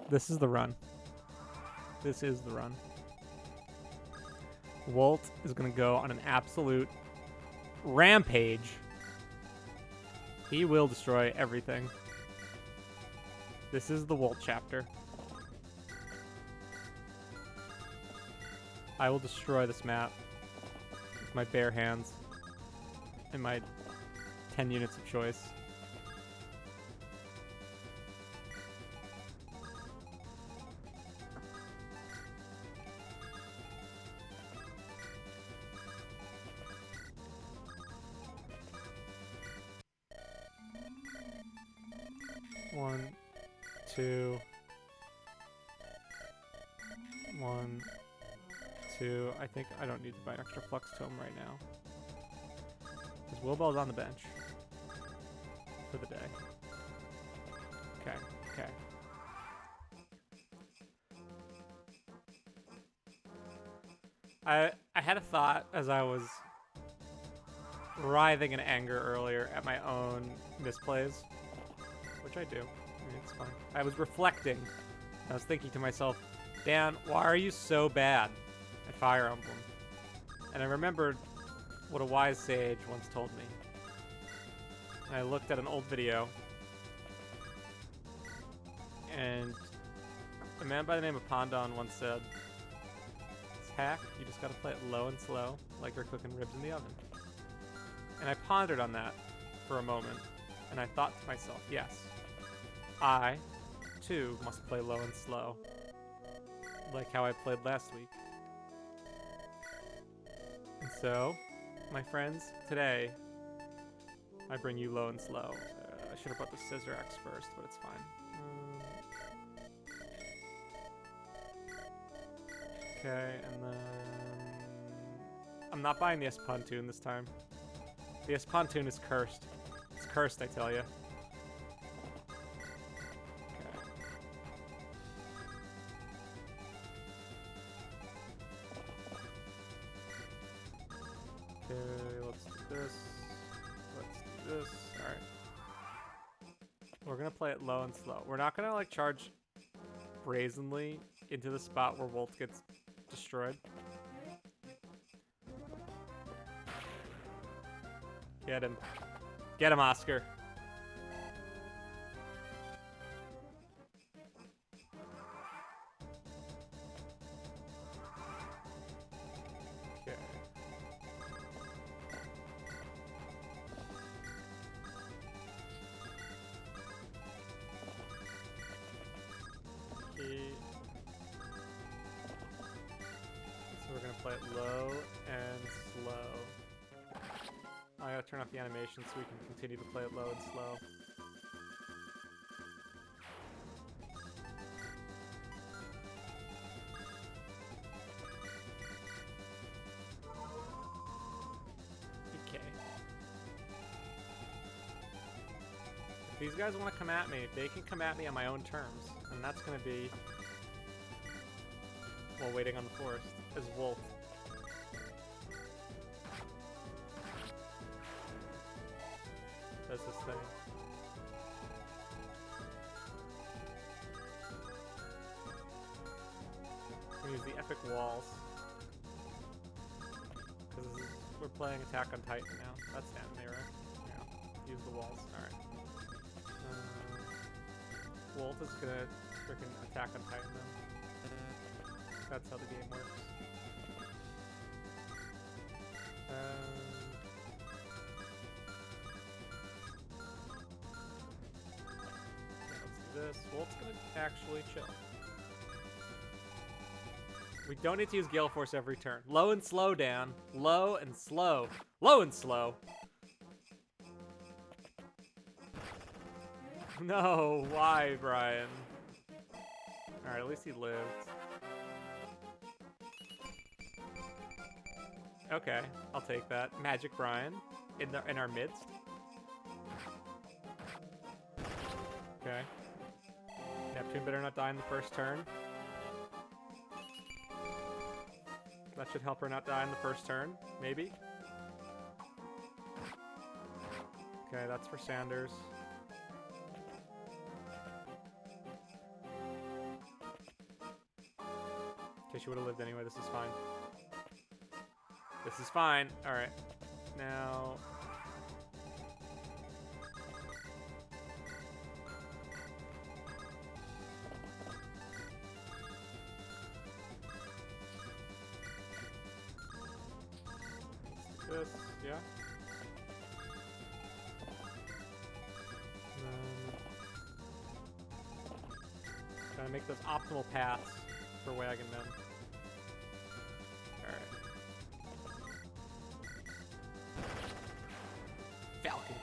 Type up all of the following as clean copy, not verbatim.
This is the run. This is the run. Walt is going to go on an absolute rampage. He will destroy everything. This is the Walt chapter. I will destroy this map with my bare hands and my 10 units of choice. One, two. One, two. I think I don't need to buy an extra Flux Tome right now. Because Wilbell's on the bench for the day. Okay, okay. I had a thought as I was writhing in anger earlier at my own misplays, which I do. I mean, it's fine. I was reflecting. I was thinking to myself, Dan, why are you so bad at Fire Emblem? And I remembered what a wise sage once told me. And I looked at an old video, and a man by the name of Pondon once said, "It's hack, you just gotta play it low and slow, like you're cooking ribs in the oven." And I pondered on that for a moment, and I thought to myself, yes, I, too, must play low and slow, like how I played last week. And so, my friends, today, I bring you low and slow. I should have brought the Scissor Axe first, but it's fine. Okay, and then... I'm not buying the Espontoon this time. The Espontoon is cursed. It's cursed, I tell you. Okay, let's do this. Let's do this. Alright. We're gonna play it low and slow. We're not gonna, like, charge brazenly into the spot where Volt gets destroyed. Get him. Get him, Oscar. Okay. So we're gonna play it low and slow. I gotta turn off the animation so we can continue to play it low and slow. Okay. If these guys want to come at me, they can come at me on my own terms. And that's gonna be while waiting on the forest as Wolf. Does this thing. We use the epic walls. Because we're playing Attack on Titan now. That's anime, right? Yeah. Use the walls. Alright. Wolf is gonna freaking Attack on Titan them. That's how the game works. This. Wolf's gonna actually chill. We don't need to use Gale Force every turn. Low and slow, Dan. Low and slow. Low and slow. No, why, Brian? Alright, at least he lived. Okay, I'll take that. Magic Brian in our midst. Okay. Neptune better not die in the first turn. That should help her not die in the first turn, maybe. Okay, that's for Sanders. Okay, she would have lived anyway. This is fine. This is fine. All right. Now... this, yeah. Trying to make those optimal paths for wagon men. Alright. Falcon.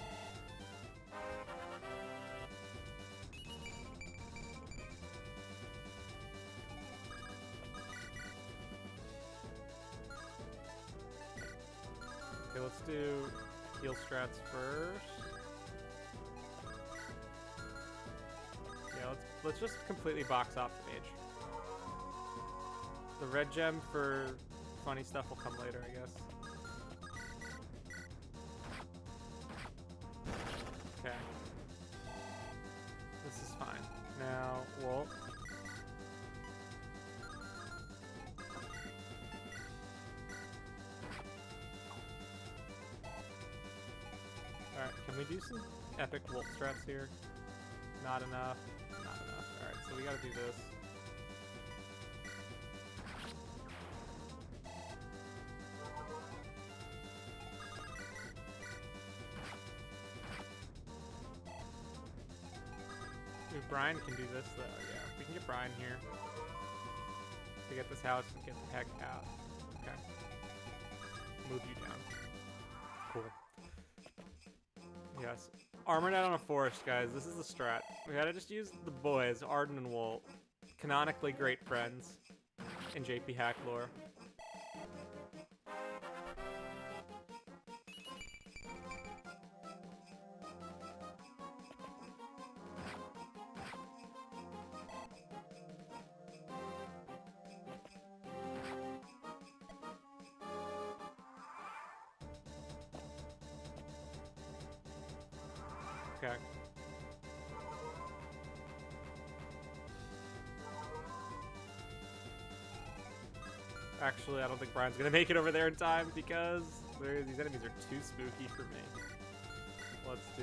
Okay, let's do heal strats first. Yeah, let's just completely box off the mage. The red gem for funny stuff will come later, I guess. Okay. This is fine. Now, Wolf. Alright, can we do some epic Wolf strats here? Not enough. Not enough. Alright, so we gotta do this. Ooh, Brian can do this though, yeah. We can get Brian here. To get this house and get the heck out. Okay. Move you down. Cool. Yes. Armored out on a forest, guys. This is the strat. We gotta just use the boys, Arden and Wolt. Canonically great friends in JP Hack lore. Okay. Actually, I don't think Brian's gonna make it over there in time because these enemies are too spooky for me. Let's do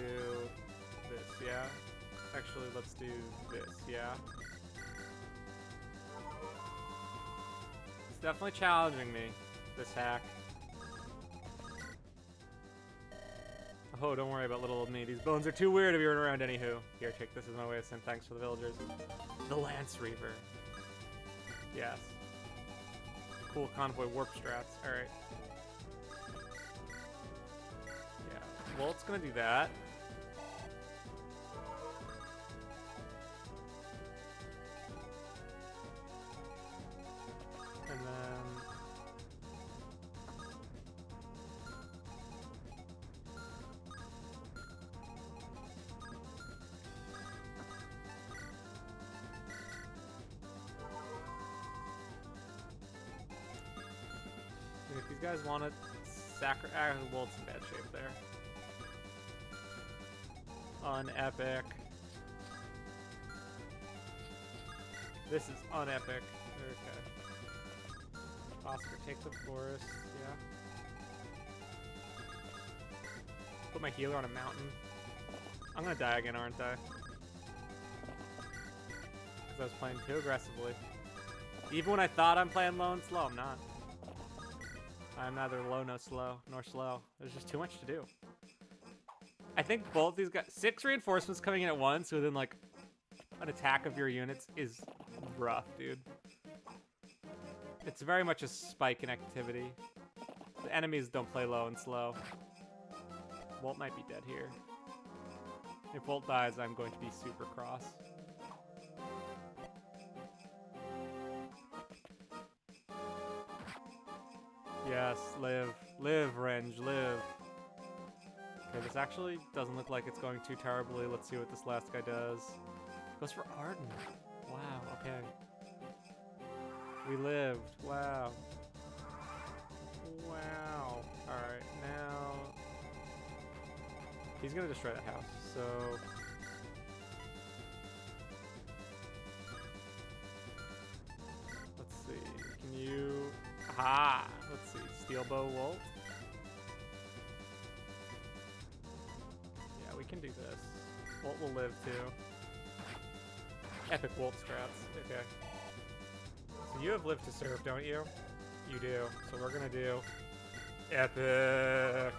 this, yeah? Actually, let's do this, yeah? It's definitely challenging me, this hack. Oh, don't worry about little old me. These bones are too weird to be around anywho. Here, take this as my way of saying thanks for the villagers. The Lance Reaver. Yes. Cool convoy warp strats. Alright. Yeah. Well, it's gonna do that. And then... And if these guys want to sacrifice... well, it's in bad shape there. Unepic. This is unepic. Okay. Oscar, take the forest. Yeah. Put my healer on a mountain. I'm gonna die again, aren't I? Because I was playing too aggressively. Even when I thought I'm playing low and slow, I'm not. I'm neither low nor slow. There's just too much to do. I think both these guys... 6 reinforcements coming in at once within, like, an attack of your units is rough, dude. It's very much a spike in activity. The enemies don't play low and slow. Wolt might be dead here. If Wolt dies, I'm going to be super cross. Yes, live. Live, Renge, live. Okay, this actually doesn't look like it's going too terribly. Let's see what this last guy does. Goes for Arden. Wow, okay. We lived. Wow. Wow. Alright, now... He's gonna destroy that house, so... Let's see. We can Steel Bow Wolt. Yeah, we can do this. Wolt will live too. Epic Wolt strats. Okay. So you have Live to Serve, don't you? You do. So we're gonna do epic.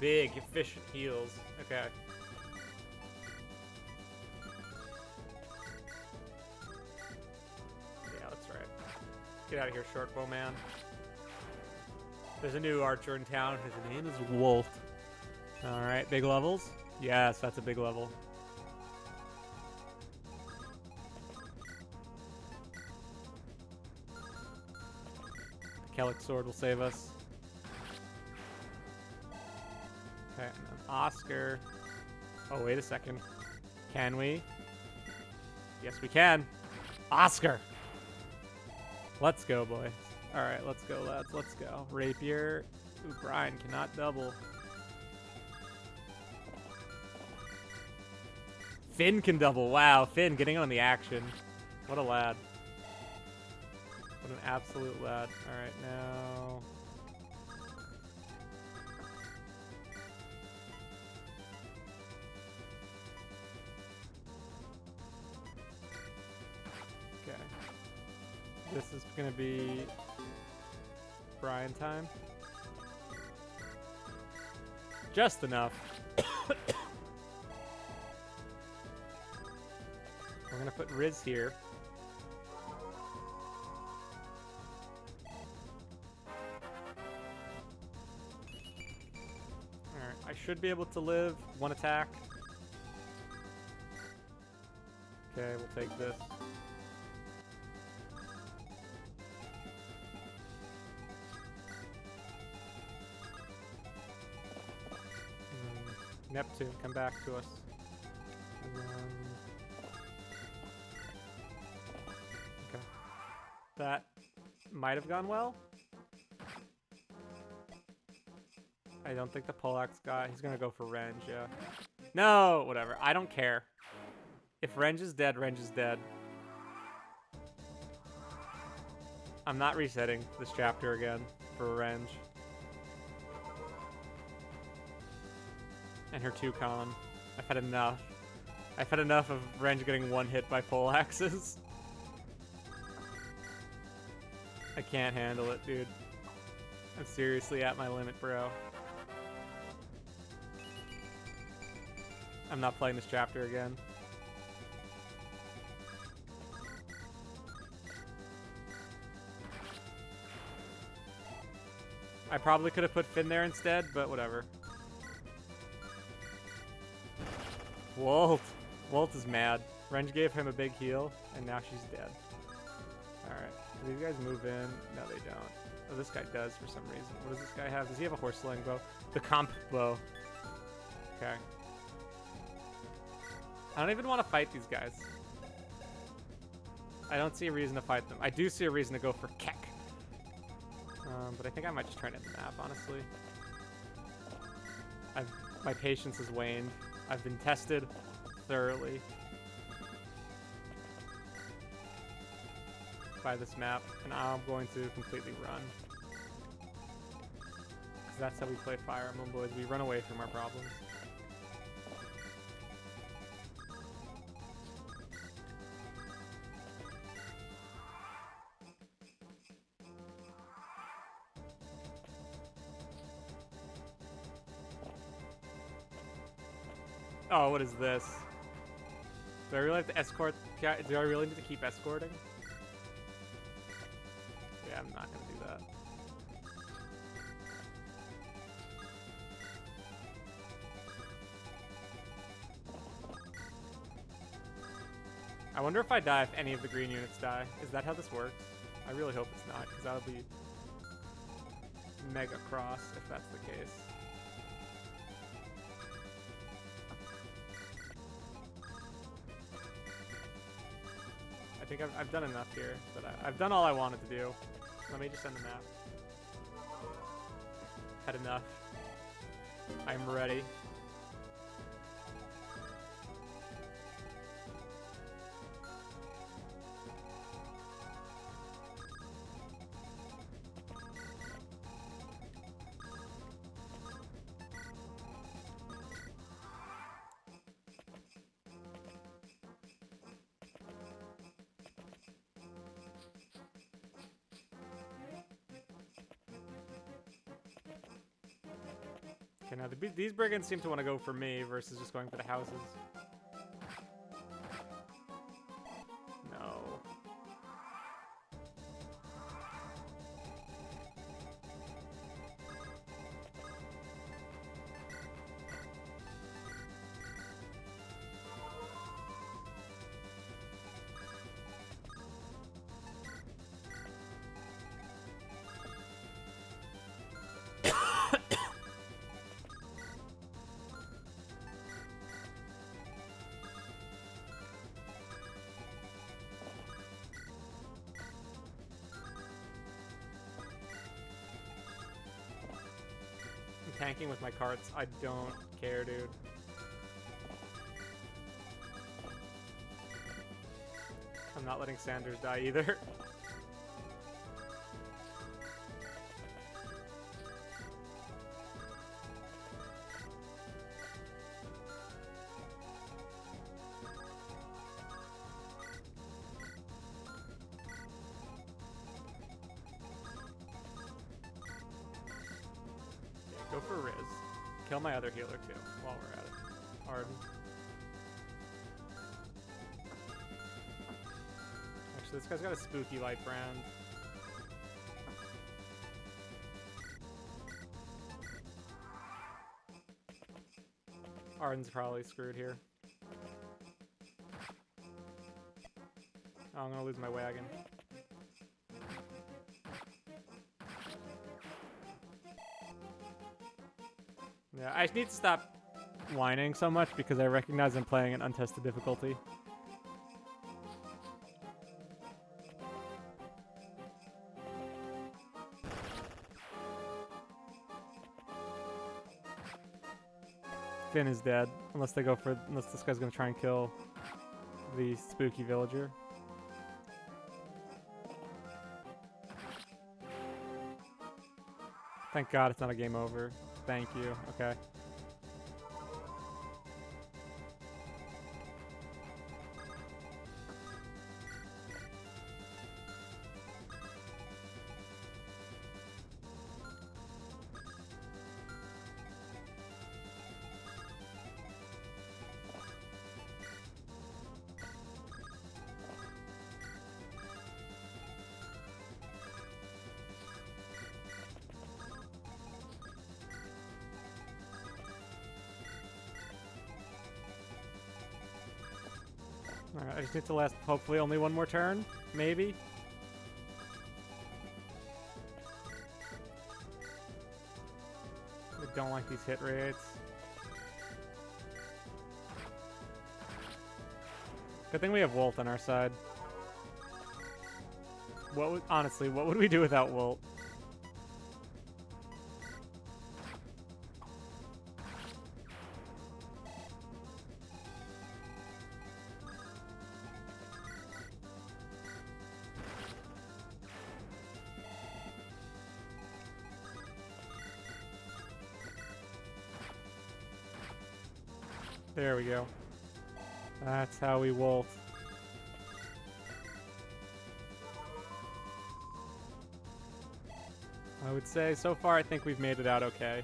Big, efficient heals. Okay. Yeah, that's right. Get out of here, Shortbow man. There's a new archer in town. His name is Wolf. Alright, big levels? Yes, that's a big level. The Kellic Sword will save us. Okay, and then Oscar. Oh, wait a second. Can we? Yes, we can. Oscar! Let's go, boys. Alright, let's go, lads. Let's go. Rapier. Ooh, Brian cannot double. Finn can double. Wow, Finn getting on the action. What a lad. What an absolute lad. Alright, now... Okay. This is gonna be Brian time. Just enough. We're gonna put Riz here. Alright, I should be able to live one attack. Okay, we'll take this. Neptune, come back to us. And then... Okay. That might have gone well. I don't think the Poleax guy... He's gonna go for Renge, yeah. No! Whatever. I don't care. If Renge is dead, Renge is dead. I'm not resetting this chapter again for Renge. And her Toucan. I've had enough. I've had enough of Renge getting one hit by poleaxes. I can't handle it, dude. I'm seriously at my limit, bro. I'm not playing this chapter again. I probably could have put Finn there instead, but whatever. Wolt. Wolt is mad. Renge gave him a big heal, and now she's dead. Alright. Do these guys move in? No, they don't. Oh, this guy does for some reason. What does this guy have? Does he have a horse sling bow? The comp bow. Okay. I don't even want to fight these guys. I don't see a reason to fight them. I do see a reason to go for Keck. But I think I might just try to end the map, honestly. My patience has waned. I've been tested thoroughly by this map, and I'm going to completely run. Because that's how we play Fire Emblem, boys. We run away from our problems. Oh, what is this? Do I really have to escort? Do I really need to keep escorting? Yeah, I'm not gonna do that. I wonder if I die if any of the green units die. Is that how this works? I really hope it's not, because that would be mega cross if that's the case. I think I've done enough here, but I've done all I wanted to do. Let me just end the map. Had enough. I'm ready. Okay, now these brigands seem to want to go for me versus just going for the houses. No. Tanking with my carts, I don't care, dude. I'm not letting Sanders die either. Go for Riz. Kill my other healer too, while we're at it. Arden. Actually, this guy's got a spooky light brand. Arden's probably screwed here. Oh, I'm gonna lose my wagon. Yeah, I need to stop whining so much because I recognize I'm playing an untested difficulty. Finn is dead, unless this guy's gonna try and kill the spooky villager. Thank God it's not a game over. Thank you. Okay. Alright, I just need to last hopefully only one more turn, maybe. I don't like these hit rates. Good thing we have Wolt on our side. Honestly, what would we do without Wolt? There we go. That's how we Wolt. I would say so far I think we've made it out okay.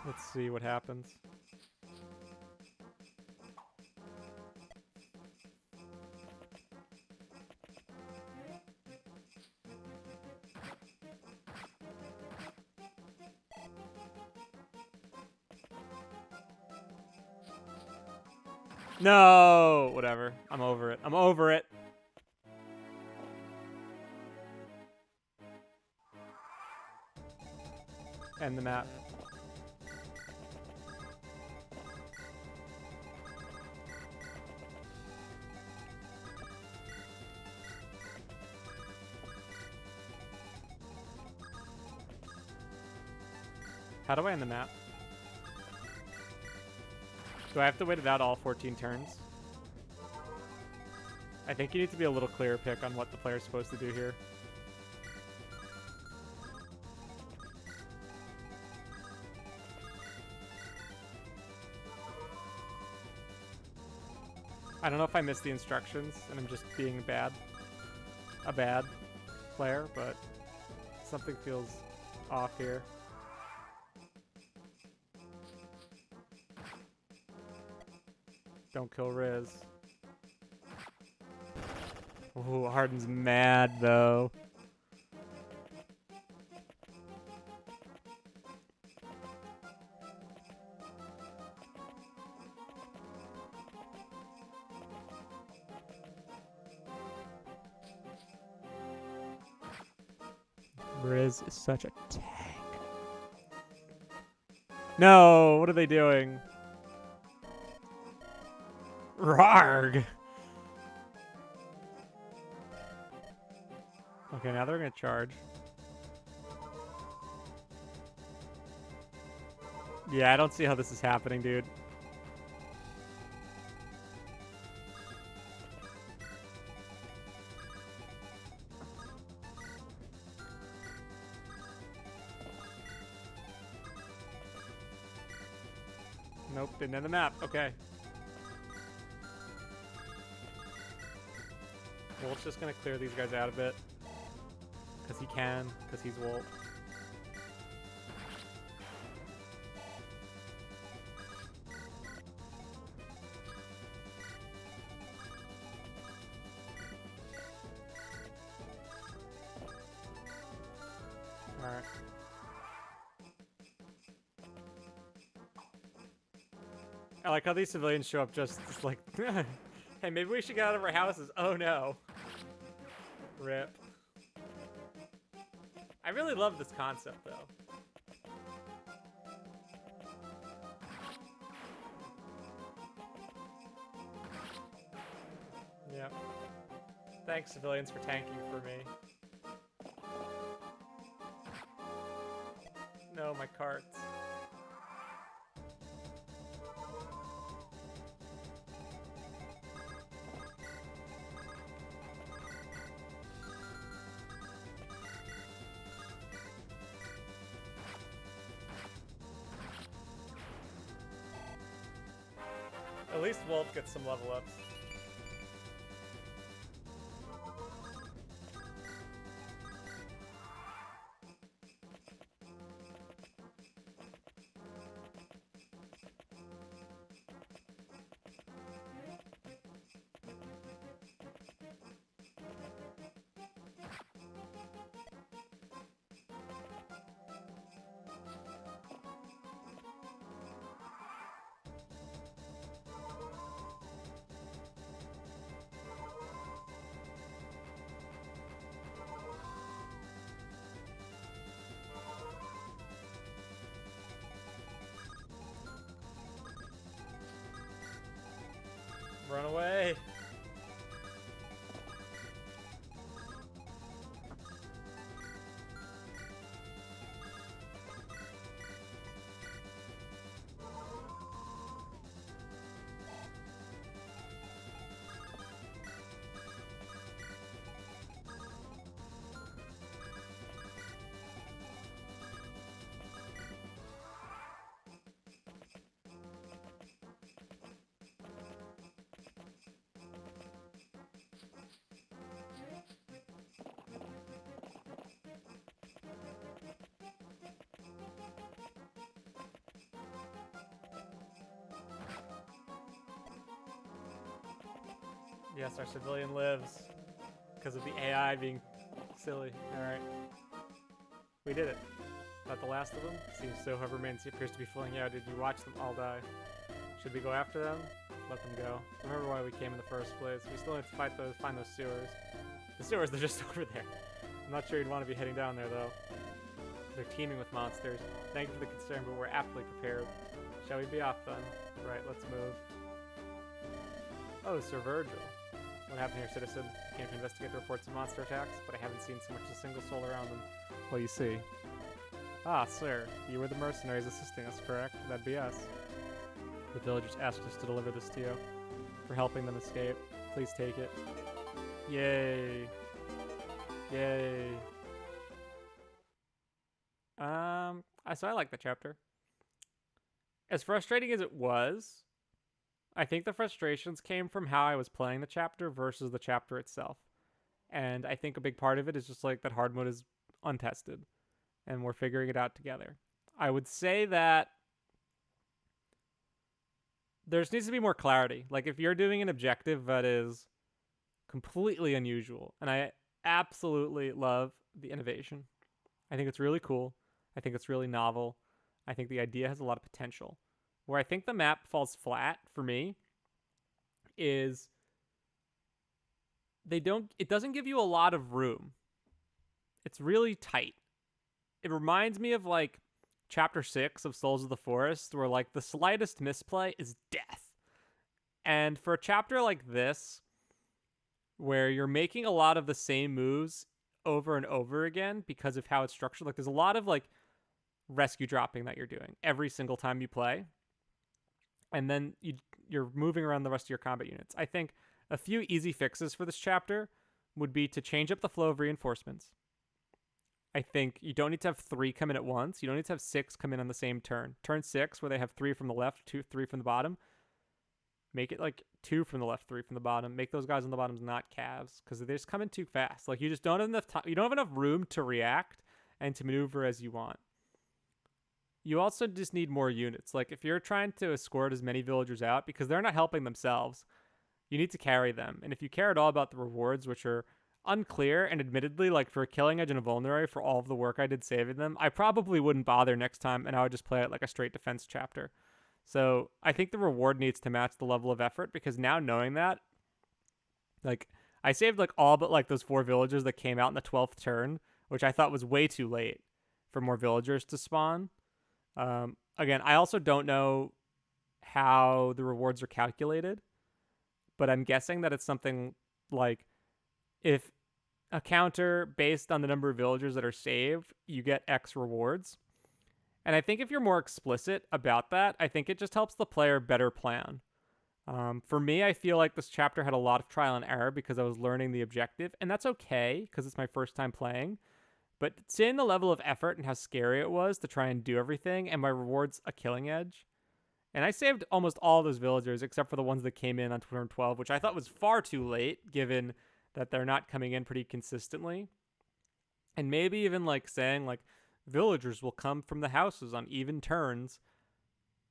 Let's see what happens. No! Whatever. I'm over it. I'm over it. End the map. How do I end the map? Do I have to wait it out all 14 turns? I think you need to be a little clearer pick on what the player's supposed to do here. I don't know if I missed the instructions and I'm just being a bad player, but something feels off here. Don't kill Riz. Ooh, Harden's mad though. Riz is such a tank. No, what are they doing? Rarg! Okay, now they're gonna charge. Yeah, I don't see how this is happening, dude. Nope, didn't end the map. Okay. Wolf's just gonna clear these guys out a bit. Because he can, because he's Wolf. Alright. I like how these civilians show up just like, hey, maybe we should get out of our houses. Oh no. Rip. I really love this concept though. Yep. Thanks, civilians, for tanking for me. No, my carts. At least Wolf gets some level ups. Run away. Yes, our civilian lives. Because of the AI being silly. Alright. We did it. Not the last of them? Seems so. Whoever remains appears to be flowing out. Did you watch them all die? Should we go after them? Let them go. Remember why we came in the first place. We still have to find those sewers. The sewers, they're just over there. I'm not sure you'd want to be heading down there, though. They're teeming with monsters. Thank you for the concern, but we're aptly prepared. Shall we be off, then? Right, let's move. Oh, Sir Virgil. What happened here, citizen? I came to investigate the reports of monster attacks, but I haven't seen so much as a single soul around them. Well, you see. Ah, sir, you were the mercenaries assisting us, correct? That'd be us. The villagers asked us to deliver this to you. For helping them escape. Please take it. Yay. Yay. So I like the chapter. As frustrating as it was, I think the frustrations came from how I was playing the chapter versus the chapter itself. And I think a big part of it is just like that hard mode is untested. and we're figuring it out together. I would say that there needs to be more clarity. Like if you're doing an objective that is completely unusual, and I absolutely love the innovation. I think it's really cool. I think it's really novel. I think the idea has a lot of potential. Where I think the map falls flat for me is it doesn't give you a lot of room. It's really tight. It reminds me of like chapter 6 of Souls of the Forest, where like the slightest misplay is death. And for a chapter like this, where you're making a lot of the same moves over and over again because of how it's structured, like there's a lot of like rescue dropping that you're doing every single time you play, and then you're moving around the rest of your combat units. I think a few easy fixes for this chapter would be to change up the flow of reinforcements. I think you don't need to have 3 come in at once. You don't need to have 6 come in on the same turn. Turn 6, where they have 3 from the left, 3 from the bottom. Make it like 2 from the left, 3 from the bottom. Make those guys on the bottoms not calves, because they're just coming too fast. Like you just don't have enough time. You don't have enough room to react and to maneuver as you want. You also just need more units. Like if you're trying to escort as many villagers out, because they're not helping themselves, you need to carry them. And if you care at all about the rewards, which are unclear, and admittedly, like for a Killing Edge and a Vulnerary, for all of the work I did saving them, I probably wouldn't bother next time, and I would just play it like a straight defense chapter. So I think the reward needs to match the level of effort, because now knowing that, like I saved like all but like those 4 villagers that came out in the 12th turn, which I thought was way too late for more villagers to spawn. Again, I also don't know how the rewards are calculated, but I'm guessing that it's something like if a counter based on the number of villagers that are saved, you get X rewards. And I think if you're more explicit about that, I think it just helps the player better plan. For me, I feel like this chapter had a lot of trial and error because I was learning the objective, and that's okay because it's my first time playing. But seeing the level of effort and how scary it was to try and do everything, and my rewards a Killing Edge. And I saved almost all those villagers except for the ones that came in on turn 12, which I thought was far too late given that they're not coming in pretty consistently. And maybe even like saying like villagers will come from the houses on even turns.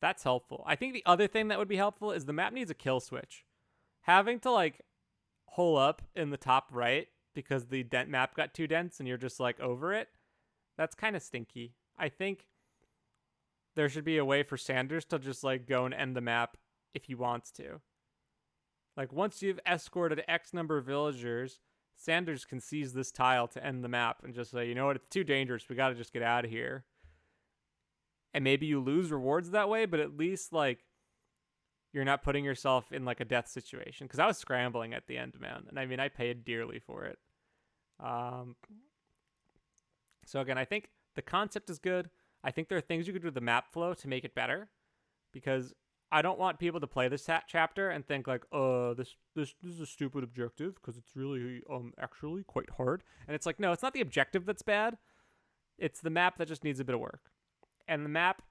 That's helpful. I think the other thing that would be helpful is the map needs a kill switch. Having to like hole up in the top right because the map got too dense and you're just like over it, that's kind of stinky. I think there should be a way for Sanders to just like go and end the map if he wants to. Like once you've escorted X number of villagers, Sanders can seize this tile to end the map and just say, you know what, it's too dangerous. We got to just get out of here. And maybe you lose rewards that way, but at least like you're not putting yourself in like a death situation. Because I was scrambling at the end, man. And I mean, I paid dearly for it. So again, I think the concept is good. I think there are things you could do with the map flow to make it better. Because I don't want people to play this chapter and think like, this is a stupid objective because it's really actually quite hard. And it's like, no, it's not the objective that's bad. It's the map that just needs a bit of work. And the map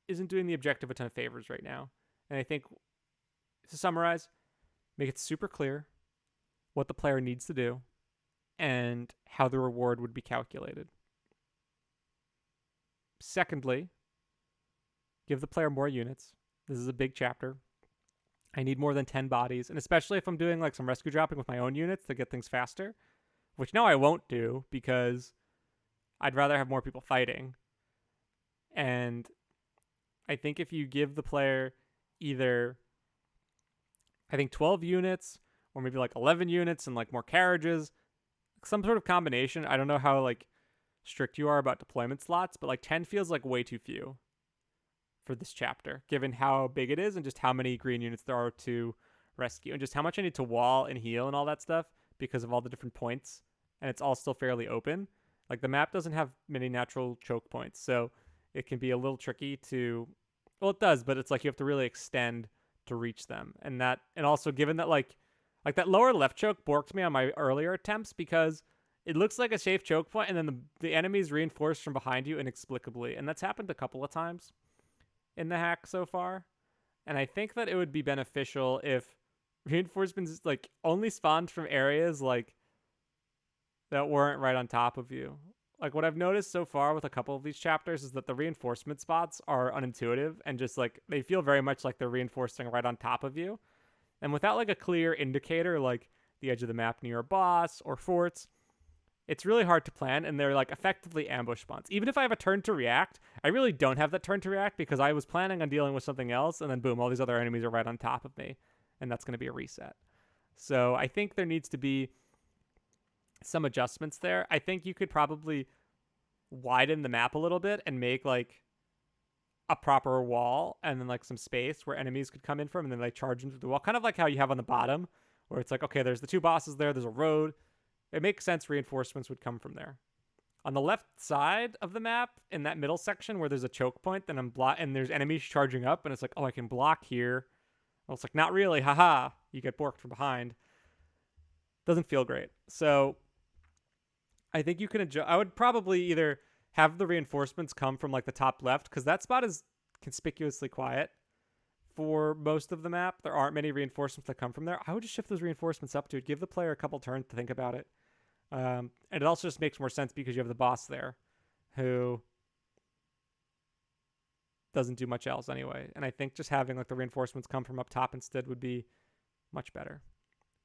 isn't doing the objective a ton of favors right now. And I think, to summarize, make it super clear what the player needs to do and how the reward would be calculated. Secondly, give the player more units. This is a big chapter. I need more than 10 bodies, and especially if I'm doing like some rescue dropping with my own units to get things faster, which now I won't do because I'd rather have more people fighting. And I think if you give the player either, I think 12 units or maybe like 11 units and like more carriages, some sort of combination. I don't know how like strict you are about deployment slots, but like 10 feels like way too few for this chapter, given how big it is and just how many green units there are to rescue and just how much I need to wall and heal and all that stuff because of all the different points. And it's all still fairly open. Like the map doesn't have many natural choke points, so it can be a little tricky to, well, it does, but it's like you have to really extend to reach them. And also given that like that lower left choke borked me on my earlier attempts because it looks like a safe choke point and then the enemy's reinforced from behind you inexplicably. And that's happened a couple of times in the hack so far. And I think that it would be beneficial if reinforcements like only spawned from areas like that weren't right on top of you. Like, what I've noticed so far with a couple of these chapters is that the reinforcement spots are unintuitive and just like they feel very much like they're reinforcing right on top of you. And without like a clear indicator like the edge of the map near a boss or forts, it's really hard to plan, and they're like effectively ambush spawns. Even if I have a turn to react, I really don't have that turn to react because I was planning on dealing with something else, and then boom, all these other enemies are right on top of me, and that's going to be a reset. So I think there needs to be some adjustments there. I think you could probably widen the map a little bit and make like a proper wall and then like some space where enemies could come in from, and then they charge into the wall, kind of like how you have on the bottom, where it's like, okay, there's the two bosses there, there's a road. It makes sense reinforcements would come from there. On the left side of the map, in that middle section where there's a choke point, then and there's enemies charging up, and it's like, oh, I can block here. Well, it's like, not really, haha. You get borked from behind. Doesn't feel great. So I think you can adjust. I would probably either have the reinforcements come from like the top left, because that spot is conspicuously quiet for most of the map. There aren't many reinforcements that come from there. I would just shift those reinforcements up to it. Give the player a couple turns to think about it. And it also just makes more sense because you have the boss there who doesn't do much else anyway. And I think just having like the reinforcements come from up top instead would be much better.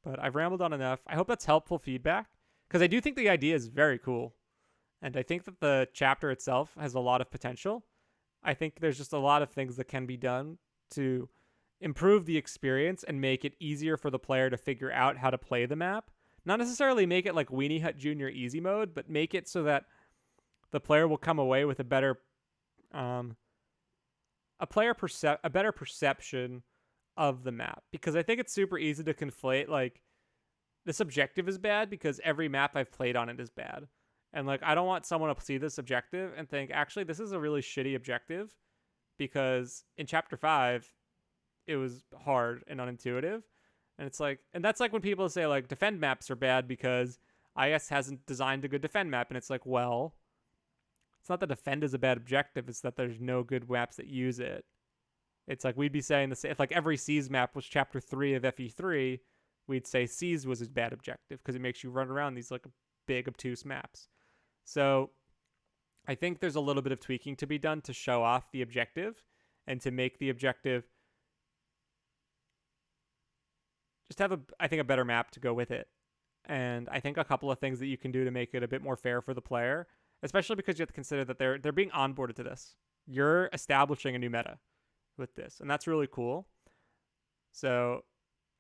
But I've rambled on enough. I hope that's helpful feedback, because I do think the idea is very cool. And I think that the chapter itself has a lot of potential. I think there's just a lot of things that can be done to improve the experience and make it easier for the player to figure out how to play the map. Not necessarily make it like Weenie Hut Jr. easy mode, but make it so that the player will come away with a better better perception of the map. Because I think it's super easy to conflate like this objective is bad because every map I've played on it is bad. And like I don't want someone to see this objective and think, actually, this is a really shitty objective, because in Chapter 5, it was hard and unintuitive. And it's like, and that's like when people say like defend maps are bad because IS hasn't designed a good defend map. And it's like, well, it's not that defend is a bad objective. It's that there's no good maps that use it. It's like we'd be saying the same. If like every Seas map was Chapter 3 of FE3, we'd say Seas was a bad objective because it makes you run around these like big obtuse maps. So I think there's a little bit of tweaking to be done to show off the objective and to make the objective just have a better map to go with it. And I think a couple of things that you can do to make it a bit more fair for the player, especially because you have to consider that they're being onboarded to this. You're establishing a new meta with this, and that's really cool. So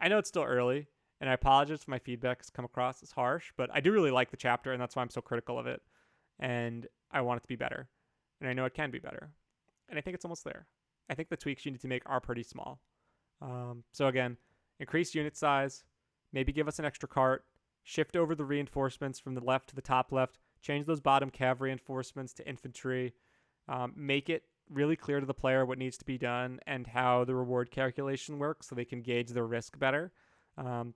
I know it's still early, and I apologize if my feedback has come across as harsh, but I do really like the chapter, and that's why I'm so critical of it. And I want it to be better. And I know it can be better. And I think it's almost there. I think the tweaks you need to make are pretty small. So again, increase unit size, maybe give us an extra cart, shift over the reinforcements from the left to the top left, change those bottom cav reinforcements to infantry, make it really clear to the player what needs to be done and how the reward calculation works so they can gauge their risk better.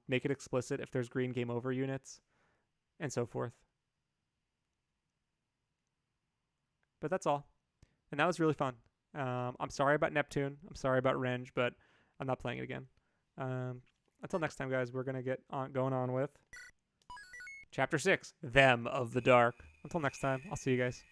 Make it explicit if there's green game over units, and so forth. But that's all. And that was really fun. I'm sorry about Neptune. I'm sorry about Renge, but I'm not playing it again. Until next time, guys, we're going to get going on with Chapter 6, Them of the Dark. Until next time, I'll see you guys.